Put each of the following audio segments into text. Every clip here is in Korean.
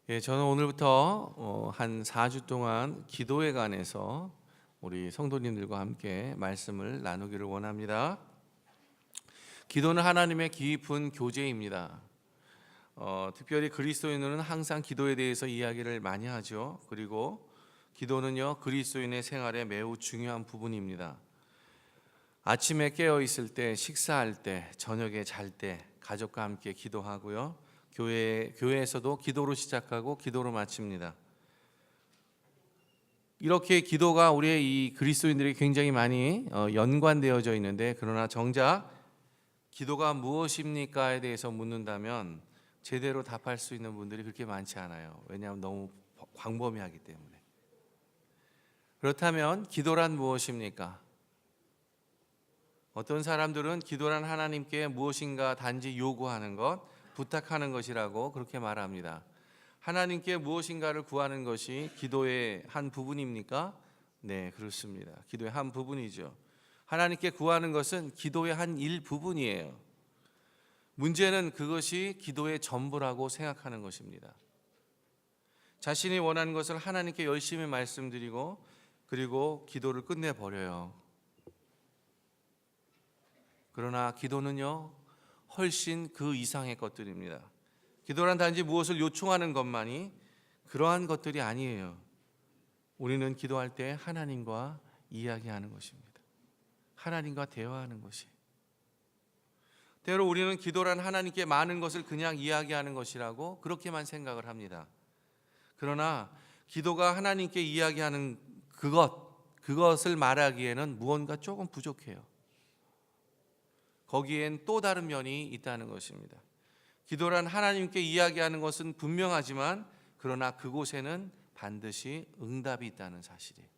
저는 오늘부터 한 4주 동안 기도에 관해서 우리 성도님들과 함께 말씀을 나누기를 원합니다. 기도는 하나님의 깊은 교제입니다. 특별히 그리스도인은 항상 기도에 대해서 이야기를 많이 하죠. 그리고 기도는요, 그리스도인의 생활에 매우 중요한 부분입니다. 아침에 깨어 있을 때, 식사할 때, 저녁에 잘 때 가족과 함께 기도하고요. 교회에서도 기도로 시작하고 기도로 마칩니다. 이렇게 기도가 우리의 이 그리스도인들이 굉장히 많이 연관되어져 있는데, 그러나 정작 기도가 무엇입니까에 대해서 묻는다면 제대로 답할 수 있는 분들이 그렇게 많지 않아요. 왜냐하면 너무 광범위하기 때문에. 그렇다면 기도란 무엇입니까? 어떤 사람들은 기도란 하나님께 무엇인가 단지 요구하는 것, 부탁하는 것이라고 그렇게 말합니다. 하나님께 무엇인가를 구하는 것이 기도의 한 부분입니까? 네, 그렇습니다. 기도의 한 부분이죠. 하나님께 구하는 것은 기도의 한 일부분이에요. 문제는 그것이 기도의 전부라고 생각하는 것입니다. 자신이 원하는 것을 하나님께 열심히 말씀드리고 그리고 기도를 끝내버려요. 그러나 기도는요, 훨씬 그 이상의 것들입니다. 기도란 단지 무엇을 요청하는 것만이 그러한 것들이 아니에요. 우리는 기도할 때 하나님과 이야기하는 것입니다. 하나님과 대화하는 것이. 때로 우리는 기도란 하나님께 많은 것을 그냥 이야기하는 것이라고 그렇게만 생각을 합니다. 그러나 기도가 하나님께 이야기하는 그것을 말하기에는 무언가 조금 부족해요. 거기엔 또 다른 면이 있다는 것입니다. 기도란 하나님께 이야기하는 것은 분명하지만 그러나 그곳에는 반드시 응답이 있다는 사실이에요.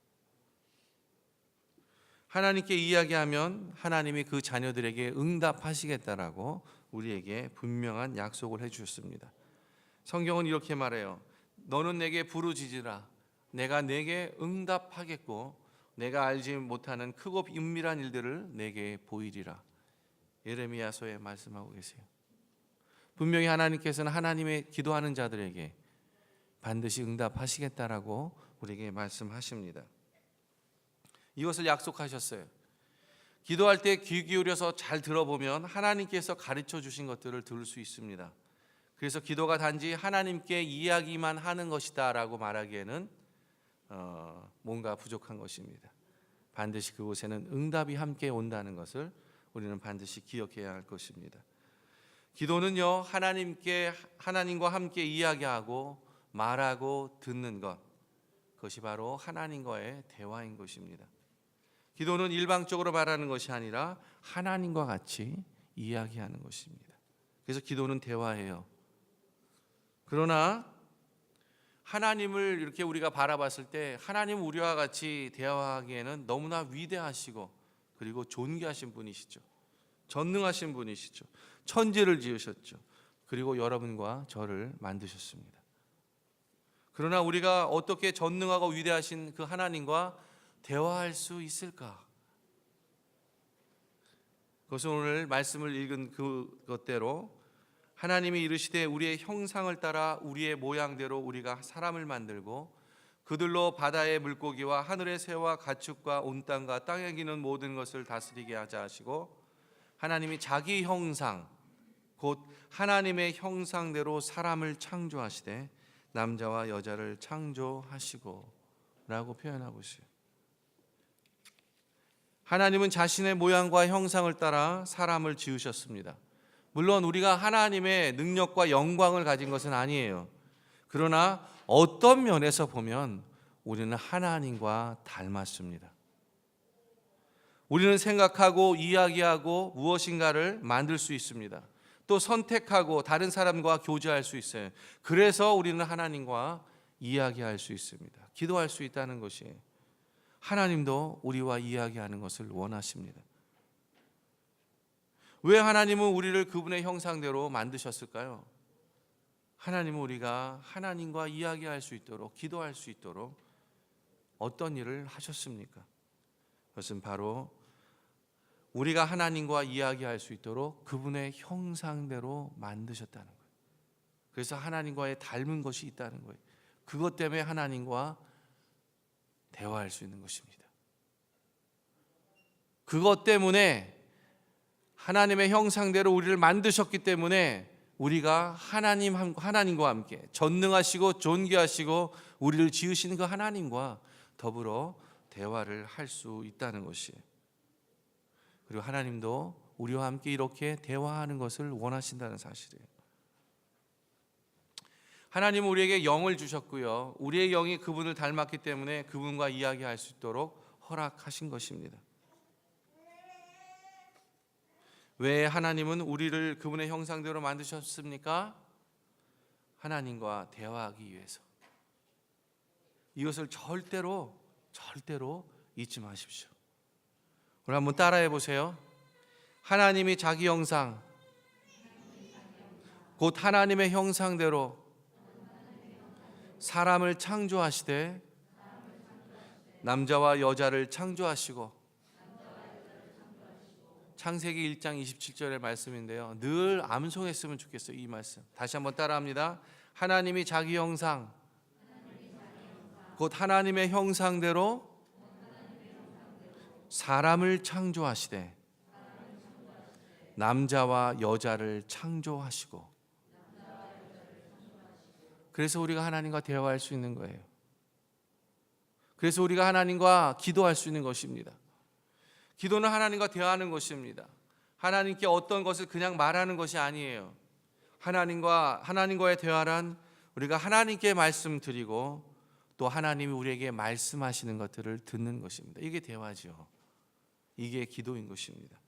하나님께 이야기하면 하나님이 그 자녀들에게 응답하시겠다라고 우리에게 분명한 약속을 해주셨습니다. 성경은 이렇게 말해요. 너는 내게 부르짖으라. 내가 내게 응답하겠고 내가 알지 못하는 크고 은밀한 일들을 내게 보이리라. 예레미야서에 말씀하고 계세요. 분명히 하나님께서는 하나님의 기도하는 자들에게 반드시 응답하시겠다라고 우리에게 말씀하십니다. 이것을 약속하셨어요. 기도할 때 귀 기울여서 잘 들어보면 하나님께서 가르쳐 주신 것들을 들을 수 있습니다. 그래서 기도가 단지 하나님께 이야기만 하는 것이다 라고 말하기에는 뭔가 부족한 것입니다. 반드시 그곳에는 응답이 함께 온다는 것을 우리는 반드시 기억해야 할 것입니다. 기도는요, 하나님과 함께 이야기하고 말하고 듣는 것, 그것이 바로 하나님과의 대화인 것입니다. 기도는 일방적으로 말하는 것이 아니라 하나님과 같이 이야기하는 것입니다. 그래서 기도는 대화예요. 그러나 하나님을 이렇게 우리가 바라봤을 때 하나님 우리와 같이 대화하기에는 너무나 위대하시고 그리고 존귀하신 분이시죠. 전능하신 분이시죠. 천지를 지으셨죠. 그리고 여러분과 저를 만드셨습니다. 그러나 우리가 어떻게 전능하고 위대하신 그 하나님과 대화할 수 있을까? 그것은 오늘 말씀을 읽은 그것대로 하나님이 이르시되 우리의 형상을 따라 우리의 모양대로 우리가 사람을 만들고 그들로 바다의 물고기와 하늘의 새와 가축과 온 땅과 땅에 기는 모든 것을 다스리게 하자 하시고, 하나님이 자기 형상 곧 하나님의 형상대로 사람을 창조하시되 남자와 여자를 창조하시고 라고 표현하고 있어요. 하나님은 자신의 모양과 형상을 따라 사람을 지으셨습니다. 물론 우리가 하나님의 능력과 영광을 가진 것은 아니에요. 그러나 어떤 면에서 보면 우리는 하나님과 닮았습니다. 우리는 생각하고 이야기하고 무엇인가를 만들 수 있습니다. 또 선택하고 다른 사람과 교제할 수 있어요. 그래서 우리는 하나님과 이야기할 수 있습니다. 기도할 수 있다는 것이에요. 하나님도 우리와 이야기하는 것을 원하십니다. 왜 하나님은 우리를 그분의 형상대로 만드셨을까요? 하나님은 우리가 하나님과 이야기할 수 있도록, 기도할 수 있도록 어떤 일을 하셨습니까? 그것은 바로 우리가 하나님과 이야기할 수 있도록 그분의 형상대로 만드셨다는 거예요. 그래서 하나님과의 닮은 것이 있다는 거예요. 그것 때문에 하나님과 대화할 수 있는 것입니다. 그것 때문에 하나님의 형상대로 우리를 만드셨기 때문에 우리가 하나님과 함께 전능하시고 존귀하시고 우리를 지으신 그 하나님과 더불어 대화를 할 수 있다는 것이에요. 그리고 하나님도 우리와 함께 이렇게 대화하는 것을 원하신다는 사실이에요. 하나님은 우리에게 영을 주셨고요, 우리의 영이 그분을 닮았기 때문에 그분과 이야기할 수 있도록 허락하신 것입니다. 왜 하나님은 우리를 그분의 형상대로 만드셨습니까? 하나님과 대화하기 위해서. 이것을 절대로 잊지 마십시오. 우리 한번 따라해 보세요. 하나님이 자기 형상, 곧 하나님의 형상대로 사람을 창조하시되 남자와 여자를 창조하시고, 창세기 1장 27절의 말씀인데요, 늘 암송했으면 좋겠어요. 이 말씀 다시 한번 따라합니다. 하나님이 자기 형상, 곧 하나님의 형상대로 사람을 창조하시되 남자와 여자를 창조하시고. 그래서 우리가 하나님과 대화할 수 있는 거예요. 그래서 우리가 하나님과 기도할 수 있는 것입니다. 기도는 하나님과 대화하는 것입니다. 하나님께 어떤 것을 그냥 말하는 것이 아니에요. 하나님과의 대화란 우리가 하나님께 말씀드리고 또 하나님이 우리에게 말씀하시는 것들을 듣는 것입니다. 이게 대화죠. 이게 기도인 것입니다.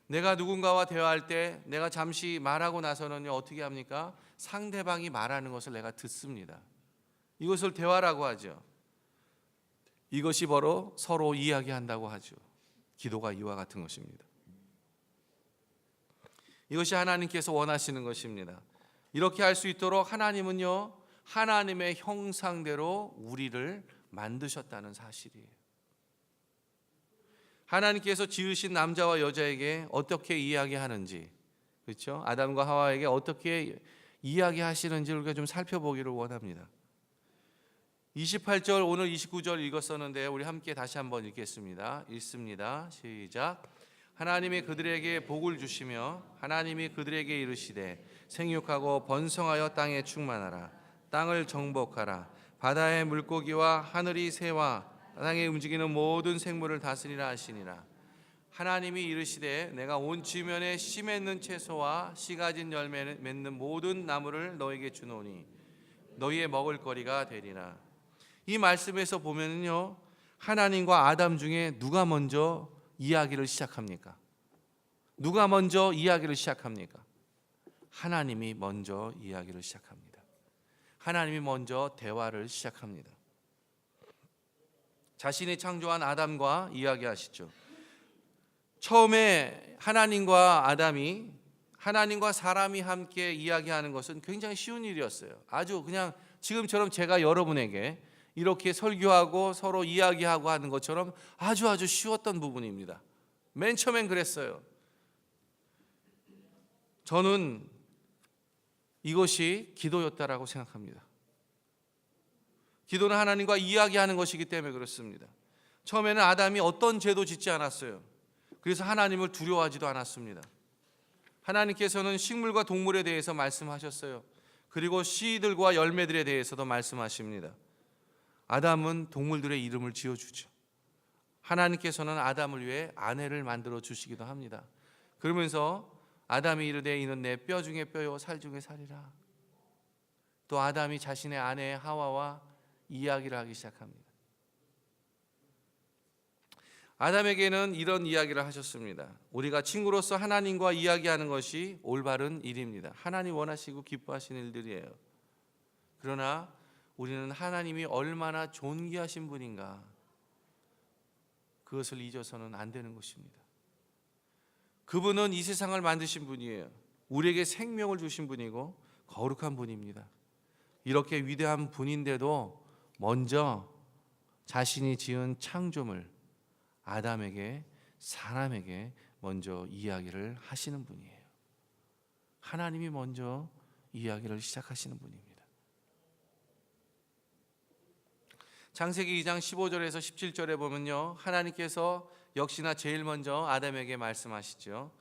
내가 누군가와 대화할 때 내가 잠시 말하고 나서는요, 어떻게 합니까? 상대방이 말하는 것을 내가 듣습니다. 이것을 대화라고 하죠. 이것이 바로 서로 이야기한다고 하죠. 기도가 이와 같은 것입니다. 이것이 하나님께서 원하시는 것입니다. 이렇게 할 수 있도록 하나님은요, 하나님의 형상대로 우리를 만드셨다는 사실이에요. 하나님께서 지으신 남자와 여자에게 어떻게 이야기하는지, 그렇죠? 아담과 하와에게 어떻게 이야기하시는지 우리가 좀 살펴보기를 원합니다. 28절, 오늘 29절 읽었었는데 우리 함께 다시 한번 읽겠습니다. 읽습니다. 시작. 하나님이 그들에게 복을 주시며 하나님이 그들에게 이르시되 생육하고 번성하여 땅에 충만하라. 땅을 정복하라. 바다의 물고기와 하늘의 새와 땅에 움직이는 모든 생물을 다스리라 하시니라. 하나님이 이르시되 내가 온 지면에 씨 맺는 채소와 씨 가진 열매 맺는 모든 나무를 너에게 주노니 너희의 먹을 거리가 되리라. 이 말씀에서 보면요, 하나님과 아담 중에 누가 먼저 이야기를 시작합니까? 누가 먼저 이야기를 시작합니까? 하나님이 먼저 이야기를 시작합니다. 하나님이 먼저 대화를 시작합니다. 자신이 창조한 아담과 이야기하시죠. 처음에 하나님과 사람이 함께 이야기하는 것은 굉장히 쉬운 일이었어요. 아주 그냥 지금처럼 제가 여러분에게 이렇게 설교하고 서로 이야기하고 하는 것처럼 아주 쉬웠던 부분입니다. 맨 처음엔 그랬어요. 저는 이것이 기도였다라고 생각합니다. 기도는 하나님과 이야기하는 것이기 때문에 그렇습니다. 처음에는 아담이 어떤 죄도 짓지 않았어요. 그래서 하나님을 두려워하지도 않았습니다. 하나님께서는 식물과 동물에 대해서 말씀하셨어요. 그리고 씨들과 열매들에 대해서도 말씀하십니다. 아담은 동물들의 이름을 지어주죠. 하나님께서는 아담을 위해 아내를 만들어 주시기도 합니다. 그러면서 아담이 이르되 이는 내 뼈 중에 뼈요 살 중에 살이라. 또 아담이 자신의 아내 하와와 이야기를 하기 시작합니다. 아담에게는 이런 이야기를 하셨습니다. 우리가 친구로서 하나님과 이야기하는 것이 올바른 일입니다. 하나님 원하시고 기뻐하시는 일들이에요. 그러나 우리는 하나님이 얼마나 존귀하신 분인가, 그것을 잊어서는 안 되는 것입니다. 그분은 이 세상을 만드신 분이에요. 우리에게 생명을 주신 분이고 거룩한 분입니다. 이렇게 위대한 분인데도 먼저 자신이 지은 창조물 아담에게, 사람에게 먼저 이야기를 하시는 분이에요. 하나님이 먼저 이야기를 시작하시는 분입니다. 창세기 2장 15절에서 17절에 보면요, 하나님께서 역시나 제일 먼저 아담에게 말씀하시죠.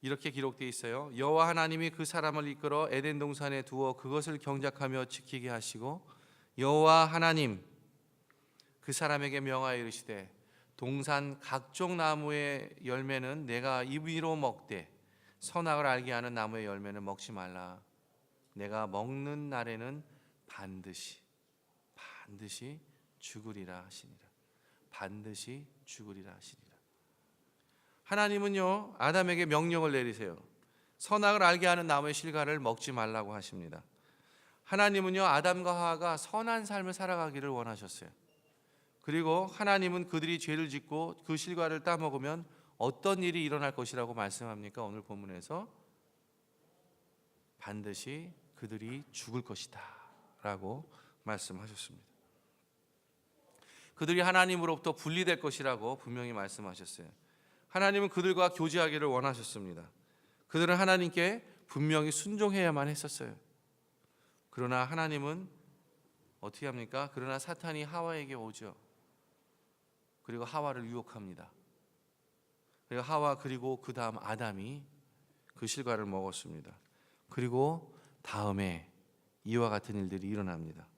이렇게 기록되어 있어요. 여호와 하나님이 그 사람을 이끌어 에덴 동산에 두어 그것을 경작하며 지키게 하시고 여호와 하나님 그 사람에게 명하여 이르시되 동산 각종 나무의 열매는 내가 입으로 먹되 선악을 알게 하는 나무의 열매는 먹지 말라. 내가 먹는 날에는 반드시 죽으리라 하시니라. 반드시 죽으리라 하시니라. 하나님은요, 아담에게 명령을 내리세요. 선악을 알게 하는 나무의 실과를 먹지 말라고 하십니다. 하나님은요, 아담과 하와가 선한 삶을 살아가기를 원하셨어요. 그리고 하나님은 그들이 죄를 짓고 그 실과를 따먹으면 어떤 일이 일어날 것이라고 말씀합니까? 오늘 본문에서 반드시 그들이 죽을 것이다 라고 말씀하셨습니다. 그들이 하나님으로부터 분리될 것이라고 분명히 말씀하셨어요. 하나님은 그들과 교제하기를 원하셨습니다. 그들은 하나님께 분명히 순종해야만 했었어요. 그러나 하나님은 어떻게 합니까? 그러나 사탄이 하와에게 오죠. 그리고 하와를 유혹합니다. 그리고 하와 그리고 그 다음 아담이 그 실과를 먹었습니다. 그리고 다음에 이와 같은 일들이 일어납니다.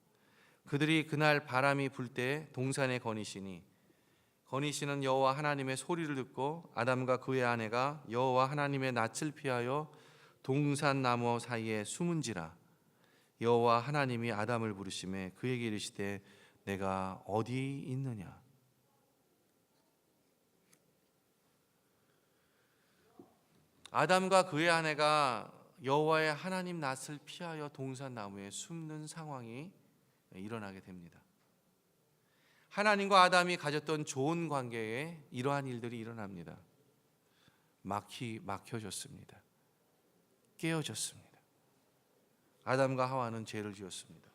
그들이 그날 바람이 불 때 동산에 거니시니 거니시는 여호와 하나님의 소리를 듣고 아담과 그의 아내가 여호와 하나님의 낯을 피하여 동산 나무 사이에 숨은지라. 여호와 하나님이 아담을 부르시매 그에게 이르시되 내가 어디 있느냐. 아담과 그의 아내가 여호와의 하나님 낯을 피하여 동산 나무에 숨는 상황이 일어나게 됩니다. 하나님과 아담이 가졌던 좋은 관계에 이러한 일들이 일어납니다. 막혀졌습니다. 깨어졌습니다. 아담과 하와는 죄를 지었습니다.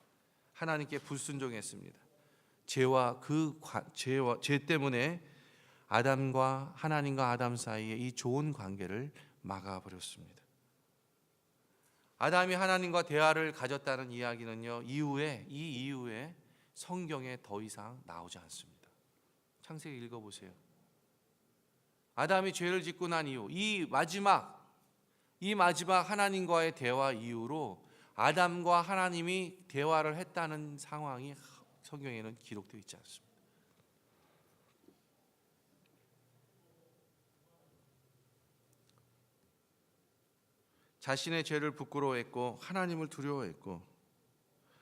하나님께 불순종했습니다. 죄 때문에 하나님과 아담 사이에 이 좋은 관계를 막아버렸습니다. 아담이 하나님과 대화를 가졌다는 이야기는요, 이 이후에 성경에 더 이상 나오지 않습니다. 창세기 읽어보세요. 아담이 죄를 짓고 난 이후 이 마지막 하나님과의 대화 이후로 아담과 하나님이 대화를 했다는 상황이 성경에는 기록되어 있지 않습니다. 자신의 죄를 부끄러워했고 하나님을 두려워했고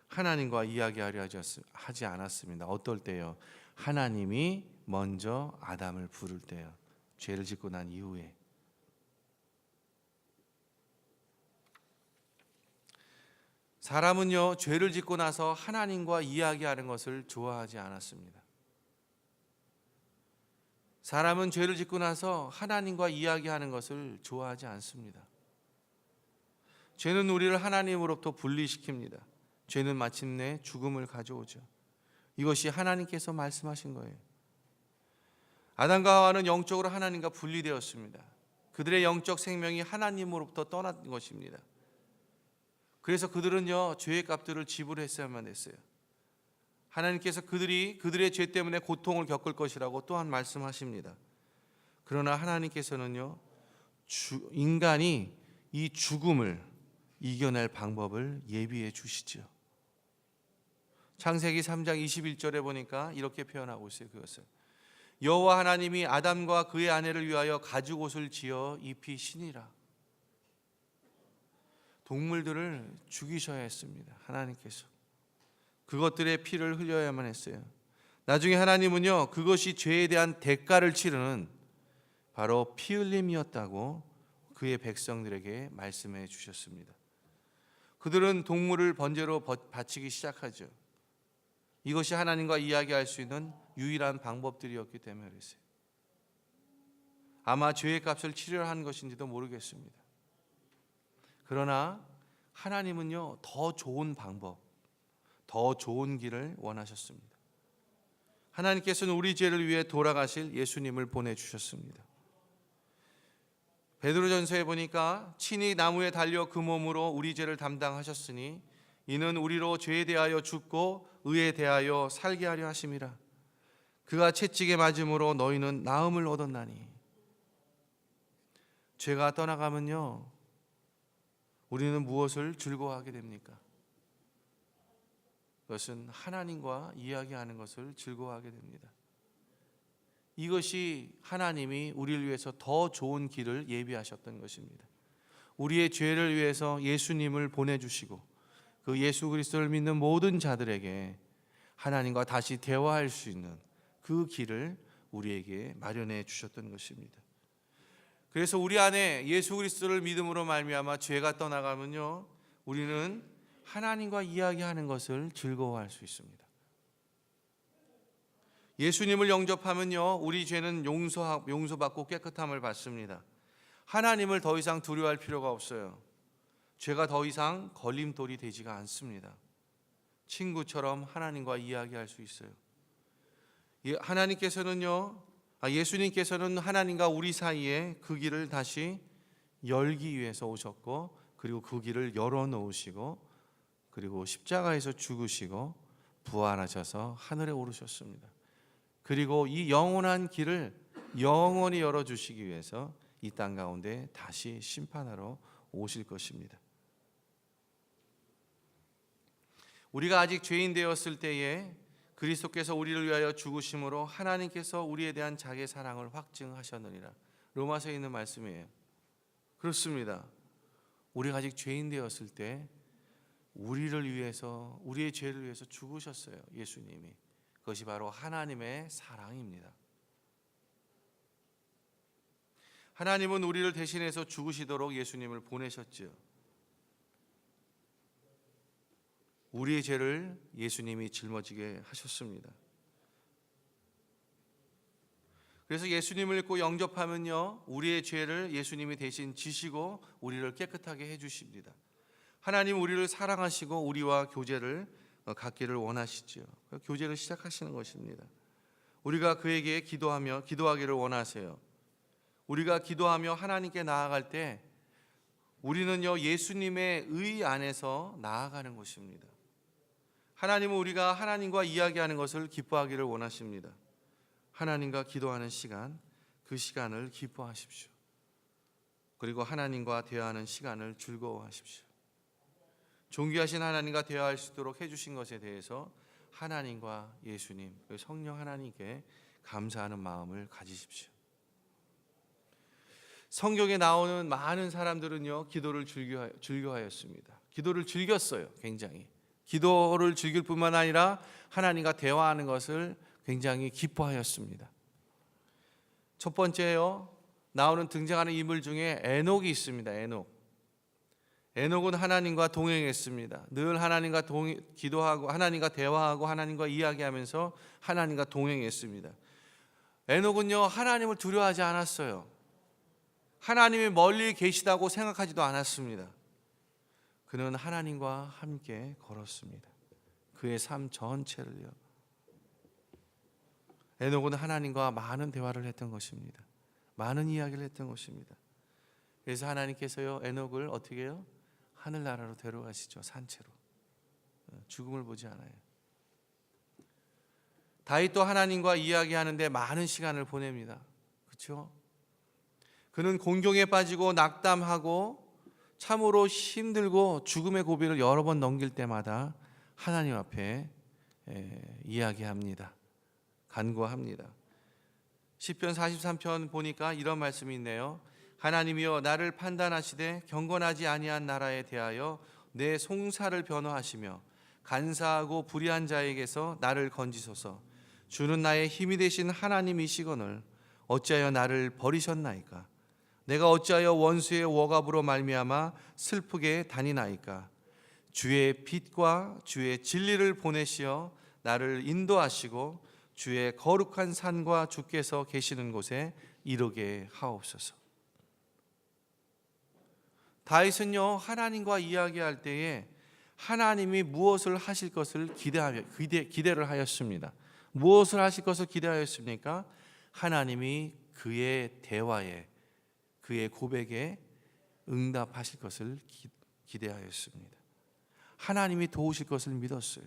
하나님과 이야기하려 하지 않았습니다. 어떨 때요? 하나님이 먼저 아담을 부를 때요. 죄를 짓고 난 이후에. 사람은요, 죄를 짓고 나서 하나님과 이야기하는 것을 좋아하지 않았습니다. 사람은 죄를 짓고 나서 하나님과 이야기하는 것을 좋아하지 않습니다. 죄는 우리를 하나님으로부터 분리시킵니다. 죄는 마침내 죽음을 가져오죠. 이것이 하나님께서 말씀하신 거예요. 아담과 하와는 영적으로 하나님과 분리되었습니다. 그들의 영적 생명이 하나님으로부터 떠난 것입니다. 그래서 그들은요, 죄의 값들을 지불했어야만 했어요. 하나님께서 그들의 죄 때문에 고통을 겪을 것이라고 또한 말씀하십니다. 그러나 하나님께서는요, 인간이 이 죽음을 이겨낼 방법을 예비해 주시죠. 창세기 3장 21절에 보니까 이렇게 표현하고 있어요. 그것을 여호와 하나님이 아담과 그의 아내를 위하여 가죽옷을 지어 입히시니라. 동물들을 죽이셔야 했습니다. 하나님께서 그것들의 피를 흘려야만 했어요. 나중에 하나님은요, 그것이 죄에 대한 대가를 치르는 바로 피 흘림이었다고 그의 백성들에게 말씀해 주셨습니다. 그들은 동물을 번제로 바치기 시작하죠. 이것이 하나님과 이야기할 수 있는 유일한 방법들이었기 때문에 그랬어요. 아마 죄의 값을 치르려 한 것인지도 모르겠습니다. 그러나 하나님은요, 더 좋은 방법, 더 좋은 길을 원하셨습니다. 하나님께서는 우리 죄를 위해 돌아가실 예수님을 보내주셨습니다. 베드로전서에 보니까 친히 나무에 달려 그 몸으로 우리 죄를 담당하셨으니 이는 우리로 죄에 대하여 죽고 의에 대하여 살게 하려 하심이라. 그가 채찍에 맞음으로 너희는 나음을 얻었나니. 죄가 떠나가면요, 우리는 무엇을 즐거워하게 됩니까? 그것은 하나님과 이야기하는 것을 즐거워하게 됩니다. 이것이 하나님이 우리를 위해서 더 좋은 길을 예비하셨던 것입니다. 우리의 죄를 위해서 예수님을 보내주시고 그 예수 그리스도를 믿는 모든 자들에게 하나님과 다시 대화할 수 있는 그 길을 우리에게 마련해 주셨던 것입니다. 그래서 우리 안에 예수 그리스도를 믿음으로 말미암아 죄가 떠나가면요, 우리는 하나님과 이야기하는 것을 즐거워할 수 있습니다. 예수님을 영접하면요, 우리 죄는 용서받고 깨끗함을 받습니다. 하나님을 더 이상 두려워할 필요가 없어요. 죄가 더 이상 걸림돌이 되지가 않습니다. 친구처럼 하나님과 이야기할 수 있어요. 예수님께서는 하나님과 우리 사이에 그 길을 다시 열기 위해서 오셨고, 그리고 그 길을 열어놓으시고, 그리고 십자가에서 죽으시고 부활하셔서 하늘에 오르셨습니다. 그리고 이 영원한 길을 영원히 열어주시기 위해서 이 땅 가운데 다시 심판하러 오실 것입니다. 우리가 아직 죄인 되었을 때에 그리스도께서 우리를 위하여 죽으심으로 하나님께서 우리에 대한 자기의 사랑을 확증하셨느니라. 로마서에 있는 말씀이에요. 그렇습니다. 우리가 아직 죄인 되었을 때 우리를 위해서, 우리의 죄를 위해서 죽으셨어요. 예수님이. 그것이 바로 하나님의 사랑입니다. 하나님은 우리를 대신해서 죽으시도록 예수님을 보내셨죠. 우리의 죄를 예수님이 짊어지게 하셨습니다. 그래서 예수님을 믿고 영접하면요, 우리의 죄를 예수님이 대신 지시고 우리를 깨끗하게 해주십니다. 하나님 우리를 사랑하시고 우리와 교제를 갖기를 원하시죠. 교제를 시작하시는 것입니다. 우리가 그에게 기도하기를 원하세요. 우리가 기도하며 하나님께 나아갈 때 우리는요, 예수님의 의 안에서 나아가는 것입니다. 하나님은 우리가 하나님과 이야기하는 것을 기뻐하기를 원하십니다. 하나님과 기도하는 시간, 그 시간을 기뻐하십시오. 그리고 하나님과 대화하는 시간을 즐거워하십시오. 존귀하신 하나님과 대화할 수 있도록 해주신 것에 대해서 하나님과 예수님, 성령 하나님께 감사하는 마음을 가지십시오. 성경에 나오는 많은 사람들은요, 기도를 즐겨하였습니다. 기도를 즐겼어요. 굉장히. 기도를 즐길 뿐만 아니라 하나님과 대화하는 것을 굉장히 기뻐하였습니다. 첫 번째요, 나오는 등장하는 인물 중에 에녹이 있습니다. 에녹은 하나님과 동행했습니다. 늘 하나님과 기도하고 하나님과 대화하고 하나님과 이야기하면서 하나님과 동행했습니다. 에녹은요, 하나님을 두려워하지 않았어요. 하나님이 멀리 계시다고 생각하지도 않았습니다. 그는 하나님과 함께 걸었습니다. 그의 삶 전체를요. 에녹은 하나님과 많은 대화를 했던 것입니다. 많은 이야기를 했던 것입니다. 그래서 하나님께서요, 에녹을 어떻게 해요? 하늘나라로 데려가시죠. 산채로. 죽음을 보지 않아요. 다윗도 하나님과 이야기하는데 많은 시간을 보냅니다. 그렇죠? 그는 공경에 빠지고 낙담하고 참으로 힘들고 죽음의 고비를 여러 번 넘길 때마다 하나님 앞에 이야기합니다. 간구합니다. 시편 43편 보니까 이런 말씀이 있네요. 하나님이여 나를 판단하시되 경건하지 아니한 나라에 대하여 내 송사를 변호하시며 간사하고 불의한 자에게서 나를 건지소서. 주는 나의 힘이 되신 하나님이시거늘 어찌하여 나를 버리셨나이까. 내가 어찌하여 원수의 억압으로 말미암아 슬프게 다니나이까. 주의 빛과 주의 진리를 보내시어 나를 인도하시고 주의 거룩한 산과 주께서 계시는 곳에 이르게 하옵소서. 다윗은요, 하나님과 이야기할 때에 하나님이 무엇을 하실 것을 기대를 하였습니다. 무엇을 하실 것을 기대하였습니까? 하나님이 그의 대화에 그의 고백에 응답하실 것을 기대하였습니다. 하나님이 도우실 것을 믿었어요.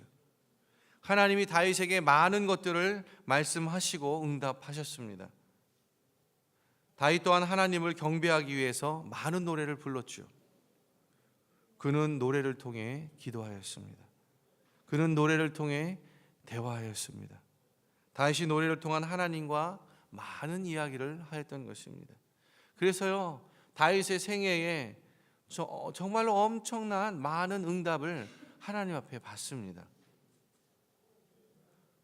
하나님이 다윗에게 많은 것들을 말씀하시고 응답하셨습니다. 다윗 또한 하나님을 경배하기 위해서 많은 노래를 불렀죠. 그는 노래를 통해 기도하였습니다. 그는 노래를 통해 대화하였습니다. 다윗이 노래를 통한 하나님과 많은 이야기를 하였던 것입니다. 그래서요, 다윗의 생애에 정말로 엄청난 많은 응답을 하나님 앞에 받습니다.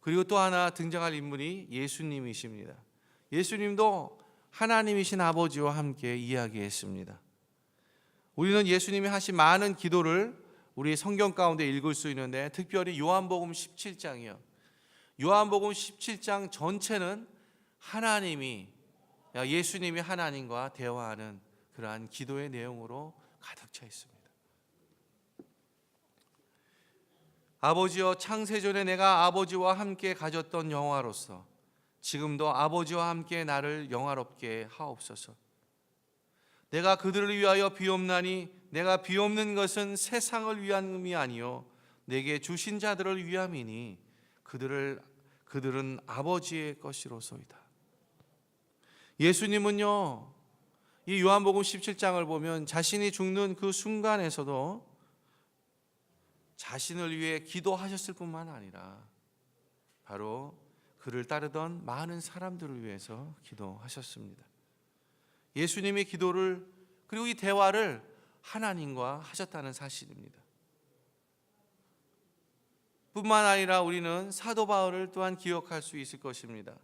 그리고 또 하나 등장할 인물이 예수님이십니다. 예수님도 하나님이신 아버지와 함께 이야기했습니다. 우리는 예수님이 하신 많은 기도를 우리 성경 가운데 읽을 수 있는데, 특별히 요한복음 17장이요. 요한복음 17장 전체는 예수님이 하나님과 대화하는 그러한 기도의 내용으로 가득 차 있습니다. 아버지여, 창세전에 내가 아버지와 함께 가졌던 영화로서 지금도 아버지와 함께 나를 영화롭게 하옵소서. 내가 그들을 위하여 비옵나니 내가 비옵는 것은 세상을 위함이 아니요 내게 주신 자들을 위함이니 그들은 아버지의 것이로소이다. 예수님은요, 이 요한복음 17장을 보면 자신이 죽는 그 순간에서도 자신을 위해 기도하셨을 뿐만 아니라 바로 그를 따르던 많은 사람들을 위해서 기도하셨습니다. 예수님의 기도를, 그리고 이 대화를 하나님과 하셨다는 사실입니다. 뿐만 아니라 우리는 사도 바울을 또한 기억할 수 있을 것입니다.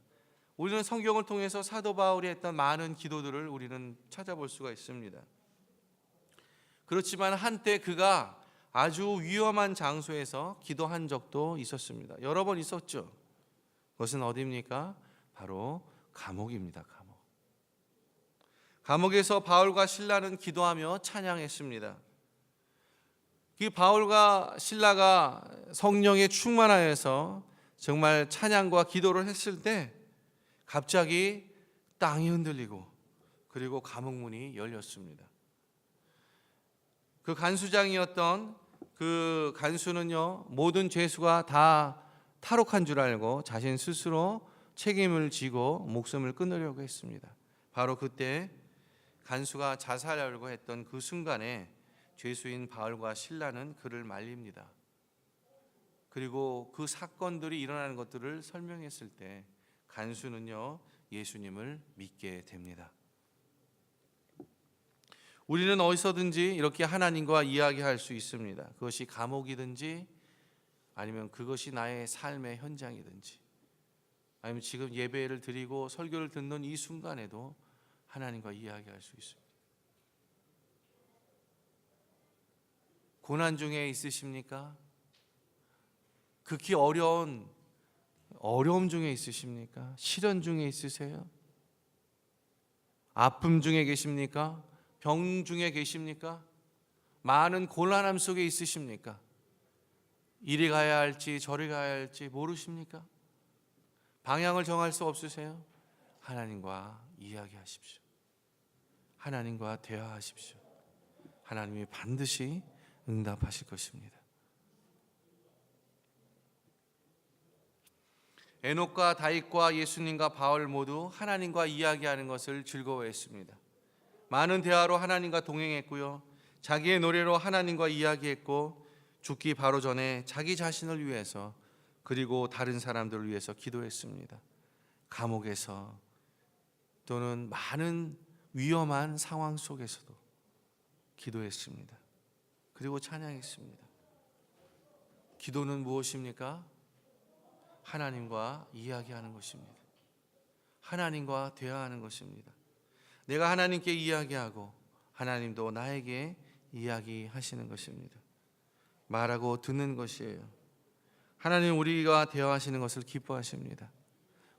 우리는 성경을 통해서 사도 바울이 했던 많은 기도들을 우리는 찾아볼 수가 있습니다. 그렇지만 한때 그가 아주 위험한 장소에서 기도한 적도 있었습니다. 여러 번 있었죠. 그것은 어디입니까? 바로 감옥입니다. 감옥에서 바울과 실라는 기도하며 찬양했습니다. 이 바울과 실라가 성령에 충만하여서 정말 찬양과 기도를 했을 때 갑자기 땅이 흔들리고 그리고 감옥문이 열렸습니다. 그 간수장이었던 그 간수는요, 모든 죄수가 다 탈옥한 줄 알고 자신 스스로 책임을 지고 목숨을 끊으려고 했습니다. 바로 그때 간수가 자살하려고 했던 그 순간에 죄수인 바울과 실라는 그를 말립니다. 그리고 그 사건들이 일어나는 것들을 설명했을 때 간수는요, 예수님을 믿게 됩니다. 우리는 어디서든지 이렇게 하나님과 이야기할 수 있습니다. 그것이 감옥이든지 아니면 그것이 나의 삶의 현장이든지 아니면 지금 예배를 드리고 설교를 듣는 이 순간에도 하나님과 이야기할 수 있습니다. 고난 중에 있으십니까? 극히 어려움 중에 있으십니까? 시련 중에 있으세요? 아픔 중에 계십니까? 병 중에 계십니까? 많은 곤란함 속에 있으십니까? 이리 가야 할지 저리 가야 할지 모르십니까? 방향을 정할 수 없으세요? 하나님과 이야기하십시오. 하나님과 대화하십시오. 하나님이 반드시 응답하실 것입니다. 에녹과 다윗과 예수님과 바울 모두 하나님과 이야기하는 것을 즐거워했습니다. 많은 대화로 하나님과 동행했고요, 자기의 노래로 하나님과 이야기했고, 죽기 바로 전에 자기 자신을 위해서 그리고 다른 사람들을 위해서 기도했습니다. 감옥에서 또는 많은 위험한 상황 속에서도 기도했습니다. 그리고 찬양했습니다. 기도는 무엇입니까? 하나님과 이야기하는 것입니다. 하나님과 대화하는 것입니다. 내가 하나님께 이야기하고 하나님도 나에게 이야기하시는 것입니다. 말하고 듣는 것이에요. 하나님 우리가 대화하시는 것을 기뻐하십니다.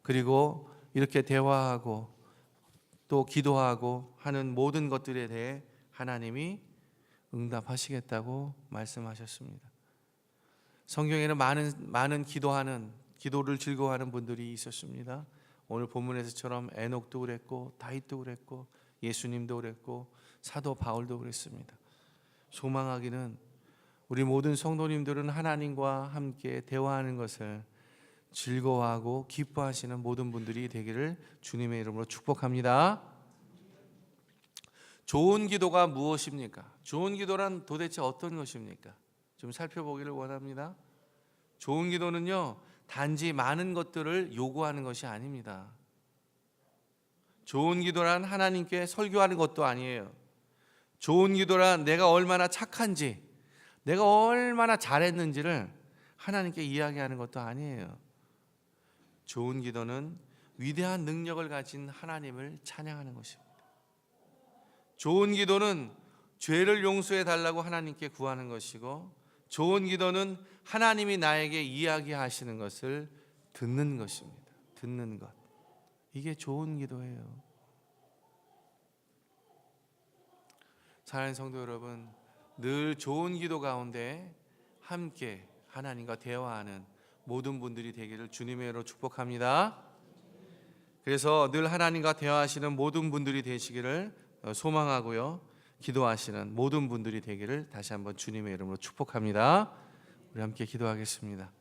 그리고 이렇게 대화하고 또 기도하고 하는 모든 것들에 대해 하나님이 응답하시겠다고 말씀하셨습니다. 성경에는 많은 기도를 즐거워하는 분들이 있었습니다. 오늘 본문에서처럼 에녹도 그랬고 다윗도 그랬고 예수님도 그랬고 사도 바울도 그랬습니다. 소망하기는 우리 모든 성도님들은 하나님과 함께 대화하는 것을 즐거워하고 기뻐하시는 모든 분들이 되기를 주님의 이름으로 축복합니다. 좋은 기도가 무엇입니까? 좋은 기도란 도대체 어떤 것입니까? 좀 살펴보기를 원합니다. 좋은 기도는요, 단지 많은 것들을 요구하는 것이 아닙니다. 좋은 기도란 하나님께 설교하는 것도 아니에요. 좋은 기도란 내가 얼마나 착한지, 내가 얼마나 잘했는지를 하나님께 이야기하는 것도 아니에요. 좋은 기도는 위대한 능력을 가진 하나님을 찬양하는 것입니다. 좋은 기도는 죄를 용서해 달라고 하나님께 구하는 것이고, 좋은 기도는 하나님이 나에게 이야기하시는 것을 듣는 것입니다. 듣는 것. 이게 좋은 기도예요. 사랑하는 성도 여러분, 늘 좋은 기도 가운데 함께 하나님과 대화하는 모든 분들이 되기를 주님의 이름으로 축복합니다. 그래서 늘 하나님과 대화하시는 모든 분들이 되시기를 소망하고요, 기도하시는 모든 분들이 되기를 다시 한번 주님의 이름으로 축복합니다. 우리 함께 기도하겠습니다.